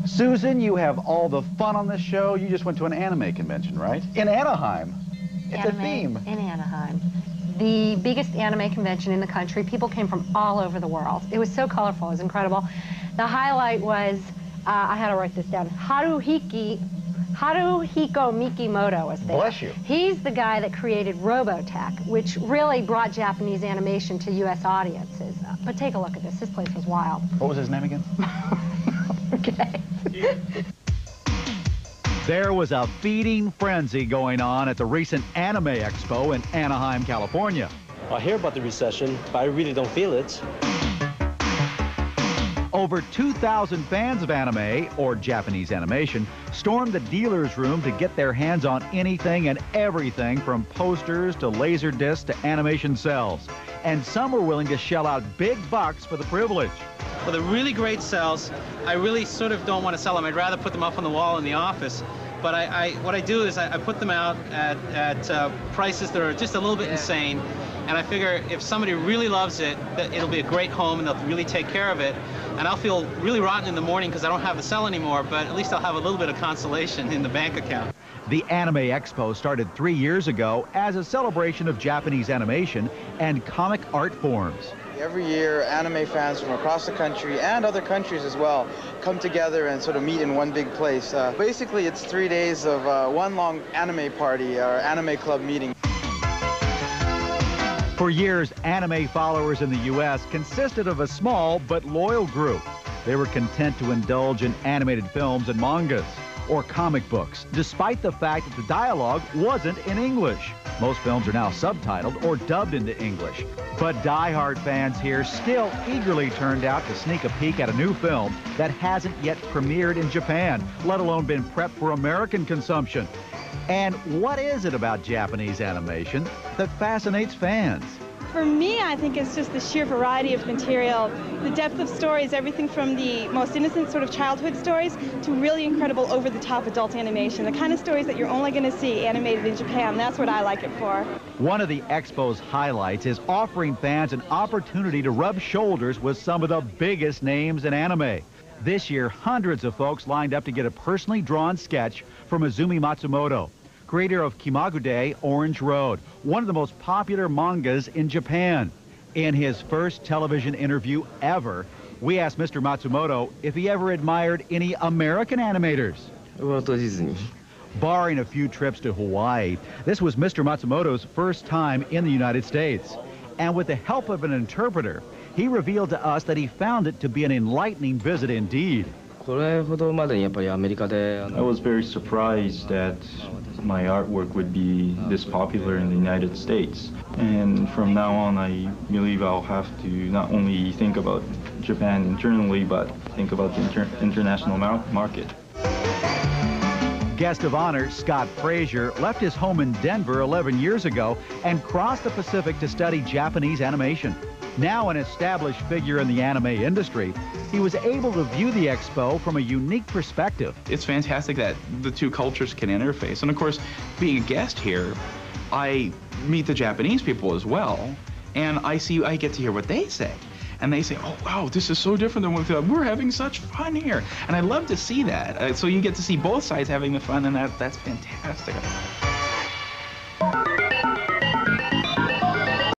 Susan, you have all the fun on this show. You just went to an anime convention, right? In Anaheim. It's a theme. In Anaheim. The biggest anime convention in the country. People came from all over the world. It was so colorful. It was incredible. The highlight was, I had to write this down, Haruhiko Mikimoto was there. Bless you. He's the guy that created Robotech, which really brought Japanese animation to U.S. audiences. But take a look at this. This place was wild. What was his name again? Okay. There was a feeding frenzy going on at the recent Anime Expo in Anaheim, California. I hear about the recession, but I really don't feel it. Over 2,000 fans of anime, or Japanese animation, stormed the dealer's room to get their hands on anything and everything from posters to laser discs to animation cells. And some were willing to shell out big bucks for the privilege. For the really great cells, I really sort of don't want to sell them. I'd rather put them up on the wall in the office. But what I do is I put them out at prices that are just a little bit insane. And I figure if somebody really loves it, that it'll be a great home and they'll really take care of it. And I'll feel really rotten in the morning because I don't have the cell anymore, but at least I'll have a little bit of consolation in the bank account. The Anime Expo started 3 years ago as a celebration of Japanese animation and comic art forms. Every year, anime fans from across the country and other countries as well come together and sort of meet in one big place. Basically, it's 3 days of one long anime party or anime club meeting. For years, anime followers in the U.S. consisted of a small but loyal group. They were content to indulge in animated films and mangas or comic books, despite the fact that the dialogue wasn't in English. Most films are now subtitled or dubbed into English. But die-hard fans here still eagerly turned out to sneak a peek at a new film that hasn't yet premiered in Japan, let alone been prepped for American consumption. And what is it about Japanese animation that fascinates fans? For me, I think it's just the sheer variety of material, the depth of stories, everything from the most innocent sort of childhood stories to really incredible over-the-top adult animation, the kind of stories that you're only going to see animated in Japan. That's what I like it for. One of the Expo's highlights is offering fans an opportunity to rub shoulders with some of the biggest names in anime. This year, hundreds of folks lined up to get a personally drawn sketch from Izumi Matsumoto, creator of Kimagude Orange Road, one of the most popular mangas in Japan. In his first television interview ever, we asked Mr. Matsumoto if he ever admired any American animators. Walt Disney. Barring a few trips to Hawaii, this was Mr. Matsumoto's first time in the United States. And with the help of an interpreter, he revealed to us that he found it to be an enlightening visit indeed. I was very surprised that my artwork would be this popular in the United States. And from now on, I believe I'll have to not only think about Japan internally, but think about the international market. Guest of honor, Scott Frazier, left his home in Denver 11 years ago and crossed the Pacific to study Japanese animation. Now an established figure in the anime industry, he was able to view the expo from a unique perspective. It's fantastic that the two cultures can interface. And of course, being a guest here, I meet the Japanese people as well, and I get to hear what they say. And they say, oh, wow, this is so different than what we thought. We're having such fun here. And I love to see that. So you get to see both sides having the fun, and that's fantastic.